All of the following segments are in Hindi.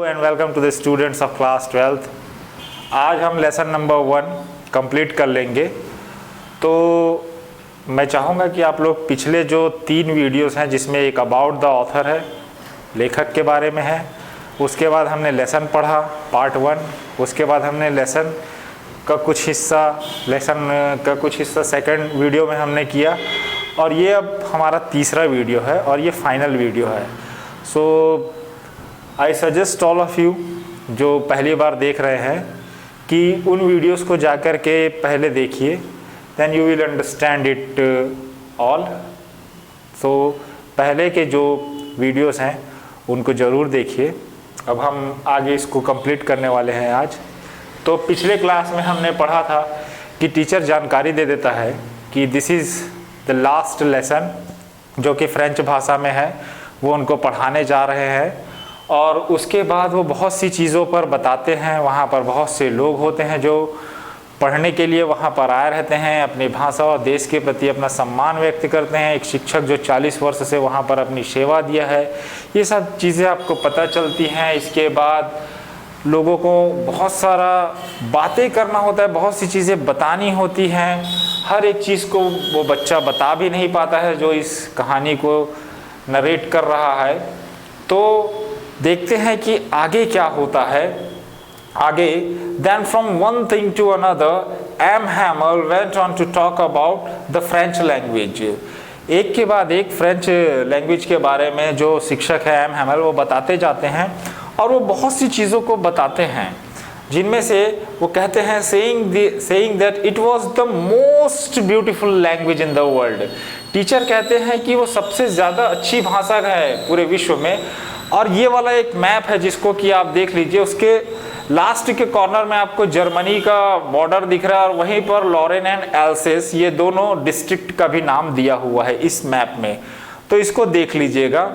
And welcome to the students of class 12th। आज हम लेसन नंबर 1 कंप्लीट कर लेंगे। तो मैं चाहूँगा कि आप लोग पिछले जो 3 वीडियोस हैं, जिसमें एक अबाउट द ऑथर है, लेखक के बारे में है, उसके बाद हमने लेसन पढ़ा पार्ट 1, उसके बाद हमने लेसन का कुछ हिस्सा सेकंड वीडियो में हमने किया, और ये अब हमारा तीसरा वीडियो है और ये फाइनल वीडियो है। So I suggest all of you जो पहली बार देख रहे हैं कि उन वीडियोस को जाकर के पहले देखिए, then you will understand it all. So पहले के जो वीडियोस हैं उनको ज़रूर देखिए। अब हम आगे इसको कंप्लीट करने वाले हैं आज। तो पिछले क्लास में हमने पढ़ा था कि टीचर जानकारी दे देता है कि this is the last lesson, जो कि फ्रेंच भाषा में है, वो उनको पढ़ाने जा रहे हैं। और उसके बाद वो बहुत सी चीज़ों पर बताते हैं। वहाँ पर बहुत से लोग होते हैं जो पढ़ने के लिए वहाँ पर आए रहते हैं, अपनी भाषा और देश के प्रति अपना सम्मान व्यक्त करते हैं। एक शिक्षक जो 40 वर्ष से वहाँ पर अपनी सेवा दिया है, ये सब चीज़ें आपको पता चलती हैं। इसके बाद लोगों को बहुत सारा बातें करना होता है, बहुत सी चीज़ें बतानी होती हैं। हर एक चीज़ को वो बच्चा बता भी नहीं पाता है जो इस कहानी को नरेट कर रहा है। तो देखते हैं कि आगे क्या होता है। आगे then from one thing to another, M. Hamel went on to talk about the French language। एक के बाद एक फ्रेंच लैंग्वेज के बारे में जो शिक्षक है एम हैमल, वो बताते जाते हैं और वो बहुत सी चीज़ों को बताते हैं, जिनमें से वो कहते हैं saying that it was the most beautiful language in the world। Teacher कहते हैं कि वो सबसे ज़्यादा अच्छी भाषा है पूरे विश्व में। और ये वाला एक मैप है जिसको कि आप देख लीजिए, उसके लास्ट के कॉर्नर में आपको जर्मनी का बॉर्डर दिख रहा है और वहीं पर लॉरेन एंड एल्सेस, ये दोनों डिस्ट्रिक्ट का भी नाम दिया हुआ है इस मैप में। तो इसको देख लीजिएगा।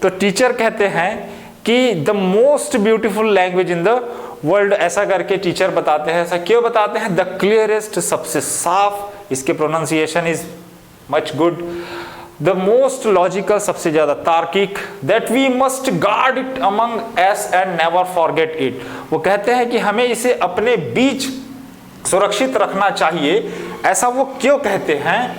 तो टीचर कहते हैं कि the most beautiful language in the world, ऐसा करके टीचर बताते हैं। ऐसा क्यों बताते हैं? द क्लियरेस्ट, सबसे साफ, इसके pronunciation is much good. The most logical, सबसे ज्यादा तार्किक। That we must guard it among us and never forget it. वो कहते हैं कि हमें इसे अपने बीच सुरक्षित रखना चाहिए। ऐसा वो क्यों कहते हैं?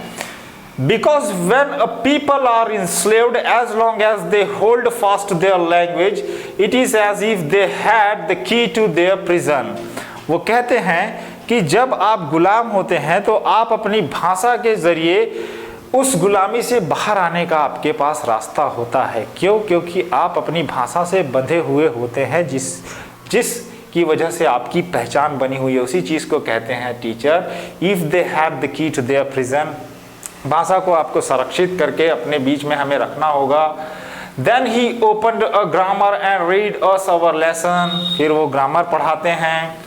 Because when a people are enslaved, as long as they hold fast their language, it is as if they had the key to their prison. वो कहते हैं कि जब आप गुलाम होते हैं तो आप अपनी भाषा के जरिए उस गुलामी से बाहर आने का आपके पास रास्ता होता है। क्यों? क्योंकि आप अपनी भाषा से बंधे हुए होते हैं, जिस की वजह से आपकी पहचान बनी हुई है। उसी चीज़ को कहते हैं teacher, if they have the key to their prison. भाषा को आपको संरक्षित करके अपने बीच में हमें रखना होगा। Then he opened a grammar and read us our lesson. फिर वो ग्रामर पढ़ाते हैं।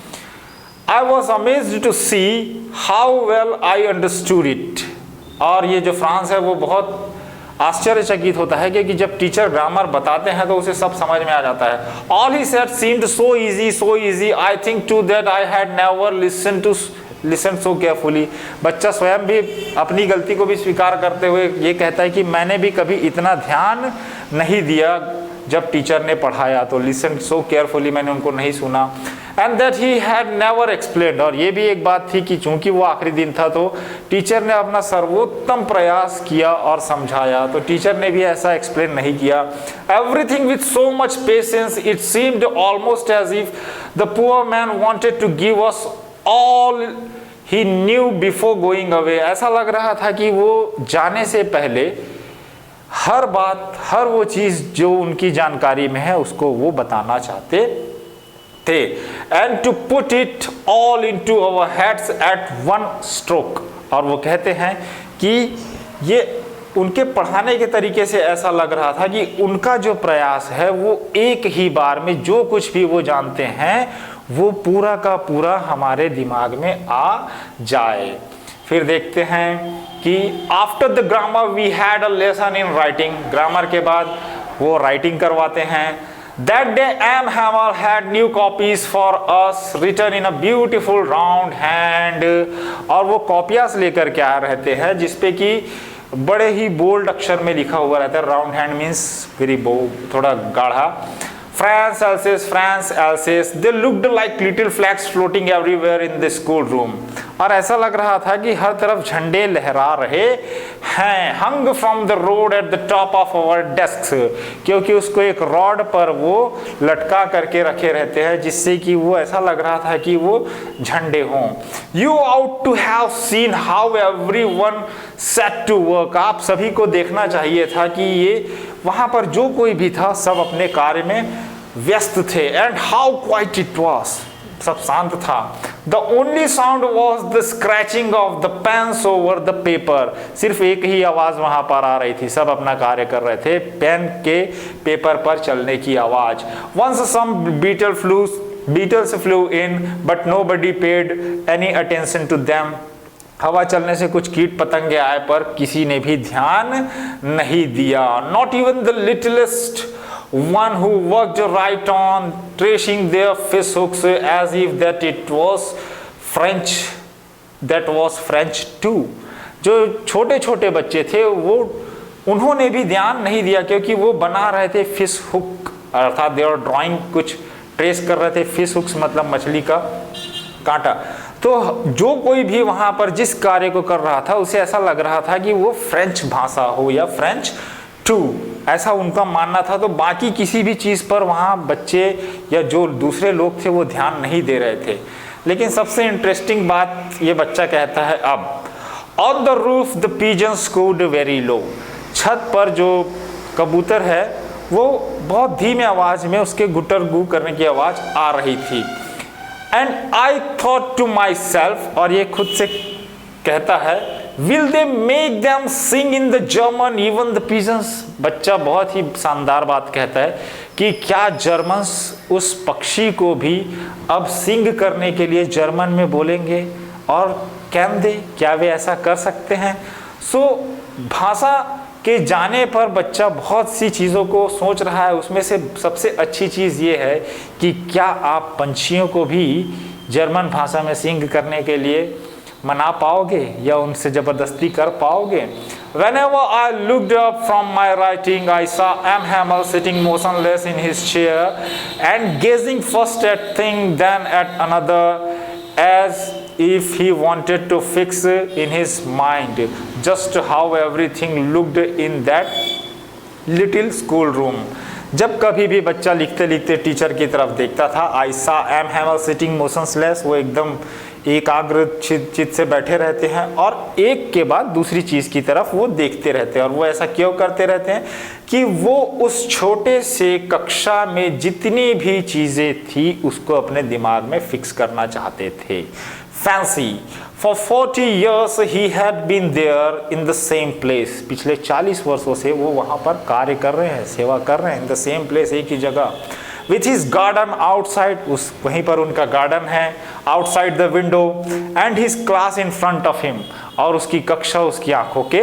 I was amazed to see how well I understood it. और ये जो फ्रांस है वो बहुत आश्चर्यचकित होता है कि जब टीचर ग्रामर बताते हैं तो उसे सब समझ में आ जाता है। All he said seemed so easy, I think too that I had never listen so carefully. बच्चा स्वयं भी अपनी गलती को भी स्वीकार करते हुए ये कहता है कि मैंने भी कभी इतना ध्यान नहीं दिया जब टीचर ने पढ़ाया, तो लिसन सो केयरफुली, मैंने उनको नहीं सुना। And that he had never explained. और ये भी एक बात थी कि चूंकि वो आखिरी दिन था तो टीचर ने अपना सर्वोत्तम प्रयास किया और समझाया, तो टीचर ने भी ऐसा एक्सप्लेन नहीं किया। Everything with so much patience, it seemed almost as if the poor man wanted to give us all he knew before going away. ऐसा लग रहा था कि वो जाने से पहले हर बात, हर वो चीज़ जो उनकी जानकारी में है उसको वो बताना चाहते थे। And to put it all into our heads at one stroke. और वो कहते हैं कि ये उनके पढ़ाने के तरीके से ऐसा लग रहा था कि उनका जो प्रयास है वो एक ही बार में जो कुछ भी वो जानते हैं वो पूरा का पूरा हमारे दिमाग में आ जाए। फिर देखते हैं कि after the grammar we had a lesson in writing. Grammar के बाद वो राइटिंग करवाते हैं। That day M Hamel had new copies for us written in a beautiful round hand. और वो कॉपियास लेकर के आ रहते हैं जिसपे कि बड़े ही बोल्ड अक्षर में लिखा हुआ रहता है। Round hand means very bold, थोड़ा गाढ़ा। France, Alsace, they looked like little flags floating everywhere in the schoolroom. और ऐसा लग रहा था कि हर तरफ झंडे लहरा रहे हैं. Hung from the road at the top of our desks, क्योंकि उसको एक रॉड पर वो लटका करके रखे रहते हैं, जिससे कि वो ऐसा लग रहा था कि वो झंडे हों. You ought to have seen how everyone set to work. आप सभी को देखना चाहिए था कि ये वहां पर जो कोई भी था सब अपने कार्य में व्यस्त थे. And how quiet it was. सब शांत था. The only sound was the scratching of the pens over the paper. सिर्फ एक ही आवाज वहां पर आ रही थी. सब अपना कार्य कर रहे थे. पेन के पेपर पर चलने की आवाज. Once some beetles flew in, but nobody paid any attention to them. हवा चलने से कुछ कीट पतंगे आए पर किसी ने भी ध्यान नहीं दिया. Not even the littlest one who worked right on tracing their fish hooks as if that was French too. जो छोटे छोटे बच्चे थे वो उन्होंने भी ध्यान नहीं दिया, क्योंकि वो बना रहे थे फिश हुक, अर्थात देवर ड्राइंग, कुछ ट्रेस कर रहे थे. फिश हुक्स मतलब मछली का कांटा. तो जो कोई भी वहां पर जिस कार्य को कर रहा था उसे ऐसा लग रहा था कि वो फ्रेंच भाषा हो या फ्रेंच टू, ऐसा उनका मानना था. तो बाकी किसी भी चीज पर वहां बच्चे या जो दूसरे लोग थे वो ध्यान नहीं दे रहे थे. लेकिन सबसे इंटरेस्टिंग बात ये बच्चा कहता है अब. On the roof the pigeons cooed very low. छत पर जो कबूतर है वो बहुत धीमे आवाज में उसके गुटर गू करने की आवाज आ रही थी. And I thought to myself, और ये खुद से कहता है, will they make them sing in the German even the pigeons? बच्चा बहुत ही शानदार बात कहता है कि क्या जर्मन्स उस पक्षी को भी अब सिंग करने के लिए जर्मन में बोलेंगे, और कैन दे, क्या वे ऐसा कर सकते हैं. सो भाषा के जाने पर बच्चा बहुत सी चीज़ों को सोच रहा है. उसमें से सबसे अच्छी चीज़ ये है कि क्या आप पंछियों को भी जर्मन भाषा में सिंग करने के लिए मना पाओगे या उनसे ज़बरदस्ती कर पाओगे. Whenever I looked up from my writing, I saw M. Hamel sitting motionless in his chair and gazing first at thing then at another, as if he wanted to fix in his mind just how everything looked in that little school room. जब कभी भी बच्चा लिखते लिखते टीचर की तरफ देखता था, I saw M. Hamel sitting motionless, वो एकदम एकाग्र चित्त से बैठे रहते हैं और एक के बाद दूसरी चीज़ की तरफ वो देखते रहते हैं. और वो ऐसा क्यों करते रहते हैं कि वो उस छोटे से कक्षा में जितनी भी चीज़ें थी उसको अपने दिमाग में फिक्स करना चाहते थे. Fancy. For 40 years he had been there in the same place. पिछले 40 वर्षों से वो वहाँ पर कार्य कर रहे हैं, सेवा कर रहे हैं. In the same place, एक ही जगह. With his garden outside, उस वहीं पर उनका गार्डन है. Outside the window and his class in front of him. और उसकी कक्षा उसकी आंखों के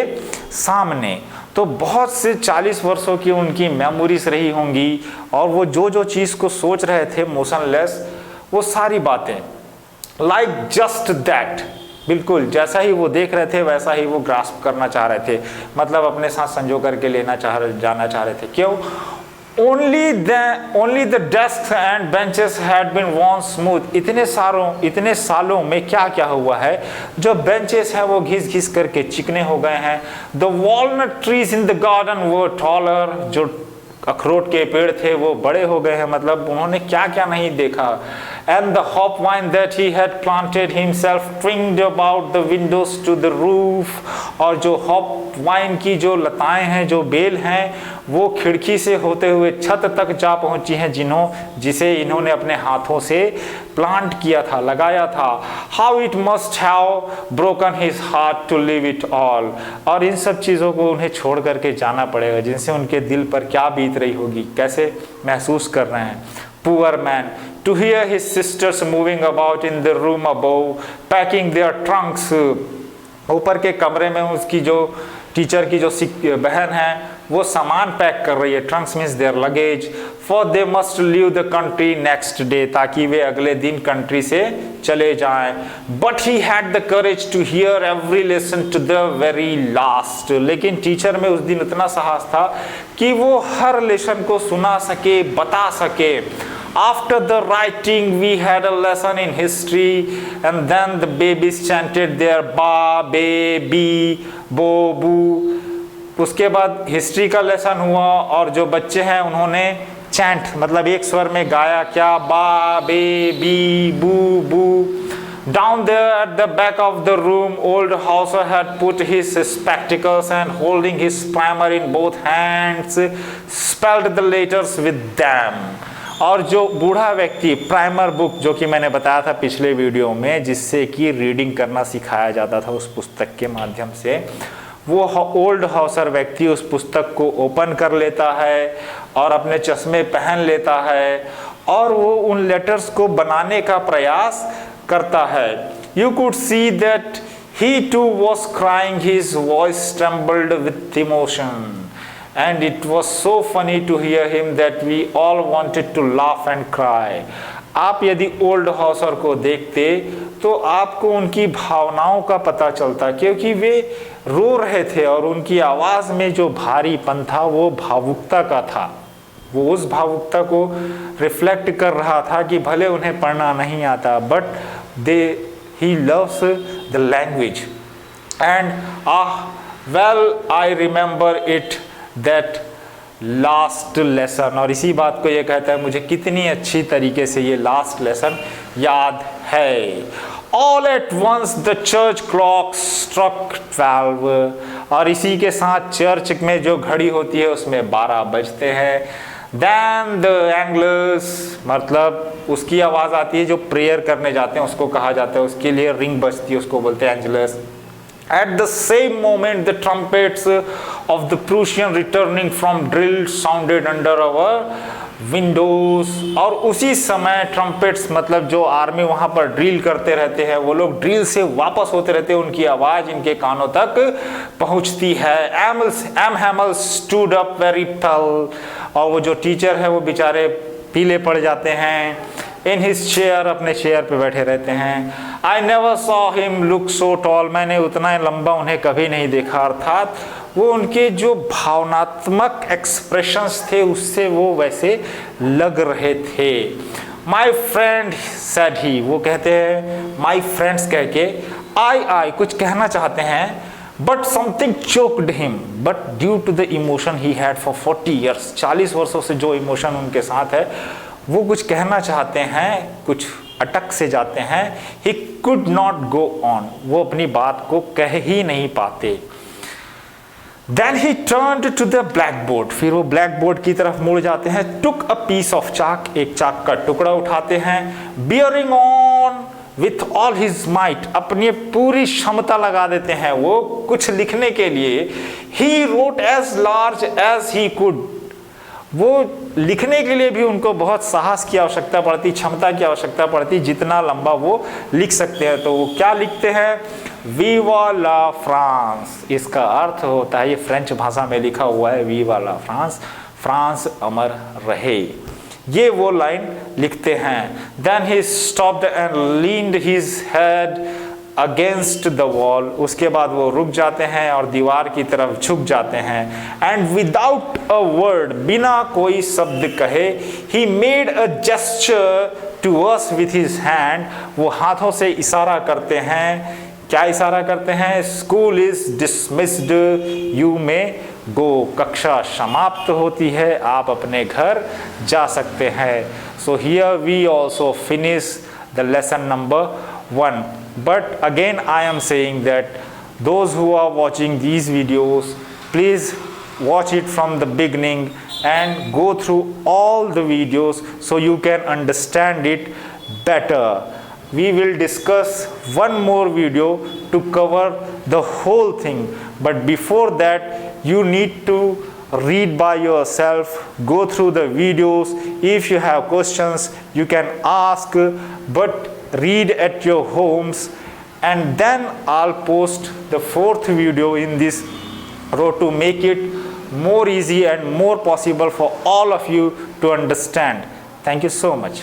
सामने. तो बहुत से 40 वर्षों की उनकी मेमोरीज रही होंगी और वो जो चीज़ को सोच रहे थे मोशनलेस, वो सारी बातें लाइक जस्ट दैट, बिल्कुल जैसा ही वो देख रहे थे वैसा ही वो ग्रास्प करना चाह रहे थे, मतलब अपने साथ संजो करके जाना चाह रहे थे. क्यों? Only the desks and benches had been worn smooth. इतने सालों में क्या क्या हुआ है, जो बेंचेस हैं वो घिस घिस करके चिकने हो गए हैं. The walnut trees in the garden were taller. जो अखरोट के पेड़ थे वो बड़े हो गए हैं, मतलब उन्होंने क्या क्या नहीं देखा. And the hop vine that he had planted himself twined about the windows to the roof. और जो हॉप वाइन की जो लताएं हैं, जो बेल हैं, वो खिड़की से होते हुए छत तक जा पहुंची हैं, जिसे इन्होंने अपने हाथों से प्लांट किया था, लगाया था. How it must have broken his heart to leave it all. और इन सब चीज़ों को उन्हें छोड़ करके जाना पड़ेगा, जिनसे उनके दिल पर क्या बीत रही होगी, कैसे महसूस कर रहे हैं. Poor man, to hear his sisters moving about in the room above, packing their trunks. ऊपर के कमरे में उसकी जो टीचर की जो बहन है वो सामान पैक कर रही है, trunks means their luggage, for they must leave the country next day, ताकि वे अगले दिन कंट्री से चले जाएं। But he had the courage to hear every lesson to the very last, लेकिन टीचर में उस दिन इतना साहस था कि वो हर लेसन को सुना सके, बता सके। After the writing we had a lesson in history and then the babies chanted their ba, be, bi, bo, bu। उसके बाद हिस्ट्री का लेसन हुआ और जो बच्चे हैं उन्होंने चैंट मतलब एक स्वर में गाया क्या, बा, बे, बी, बू, बू। Down there at the back of the room, old Hauser had put his spectacles and holding his primer in both hands, spelled the letters with them। और जो बूढ़ा व्यक्ति प्राइमर बुक, जो कि मैंने बताया था पिछले वीडियो में, जिससे कि रीडिंग करना सिखाया जाता था उस पुस्तक के माध्यम से, वो ओल्ड हाउसर व्यक्ति उस पुस्तक को ओपन कर लेता है और अपने चश्मे पहन लेता है और वो उन लेटर्स को बनाने का प्रयास करता है। You could see that he too was crying, his voice trembled with emotion and it was so funny to hear him that we all wanted to laugh and cry। आप यदि ओल्ड हाउसर को देखते तो आपको उनकी भावनाओं का पता चलता, क्योंकि वे रो रहे थे और उनकी आवाज़ में जो भारीपन था वो भावुकता का था। वो उस भावुकता को रिफ्लेक्ट कर रहा था कि भले उन्हें पढ़ना नहीं आता, but he loves the language and well I remember it that last lesson. और इसी बात को ये कहता है मुझे कितनी अच्छी तरीके से ये लास्ट लेसन याद है। All at once the church clock struck 12। और इसी के साथ चर्च में जो घड़ी होती है उसमें 12 बजते हैं। देन द एंगलर्स, मतलब उसकी आवाज़ आती है जो प्रेयर करने जाते हैं उसको कहा जाता है, उसके लिए रिंग बजती है, उसको बोलते हैं Angeles. At the same moment, the trumpets of the Prussian returning from drill sounded under our windows। और उसी समय ट्रम्पेट्स मतलब जो आर्मी वहाँ पर ड्रिल करते रहते हैं, वो लोग ड्रिल से वापस होते रहते हैं, उनकी आवाज़ इनके कानों तक पहुँचती है। M Hamel stood up very pale. और वो जो टीचर है वो बेचारे पीले पड़ जाते हैं। इन हिज चेयर, अपने चेयर पे बैठे रहते हैं। I never saw him look so tall, मैंने उतना लंबा उन्हें कभी नहीं देखा। अर्थात वो उनके जो भावनात्मक एक्सप्रेशंस थे उससे वो वैसे लग रहे थे। माई फ्रेंड सेड ही, वो कहते हैं माई फ्रेंड्स कह के आई कुछ कहना चाहते हैं, but something choked him, but due to the emotion he had for 40 years, 40 वर्षों से जो इमोशन उनके साथ है वो कुछ कहना चाहते हैं, कुछ अटक से जाते हैं। He could not go on, वो अपनी बात को कह ही नहीं पाते। Then he turned to the black board, फिर वो ब्लैक बोर्ड की तरफ मुड़ जाते हैं। टुक अ पीस ऑफ चाक, एक चाक का टुकड़ा उठाते हैं। Bearing on with all his might, अपनी पूरी क्षमता लगा देते हैं वो कुछ लिखने के लिए। He wrote as large as he could, वो लिखने के लिए भी उनको बहुत साहस की आवश्यकता पड़ती, क्षमता की आवश्यकता पड़ती, जितना लंबा वो लिख सकते हैं। तो वो क्या लिखते हैं, वीवा ला फ्रांस। इसका अर्थ होता है, ये फ्रेंच भाषा में लिखा हुआ है, वीवा ला फ्रांस, फ्रांस अमर रहे, ये वो लाइन लिखते हैं। Then he stopped and leaned his head against the wall, उसके बाद वो रुक जाते हैं और दीवार की तरफ झुक जाते हैं। एंड विदाउट अ वर्ड, बिना कोई शब्द कहे, he made a gesture to us with his hand, वो हाथों से इशारा करते हैं। क्या इशारा करते हैं, स्कूल इज डिसमिस्ड, यू में गो, कक्षा समाप्त होती है, आप अपने घर जा सकते हैं। So here we also finish the lesson number 1। But again I am saying that those who are watching these videos, please watch it from the beginning and go through all the videos so you can understand it better. We will discuss one more video to cover the whole thing, but before that you need to read by yourself, go through the videos. If you have questions you can ask, but read at your homes, and then I'll post the 4th video in this row to make it more easy and more possible for all of you to understand. Thank you so much.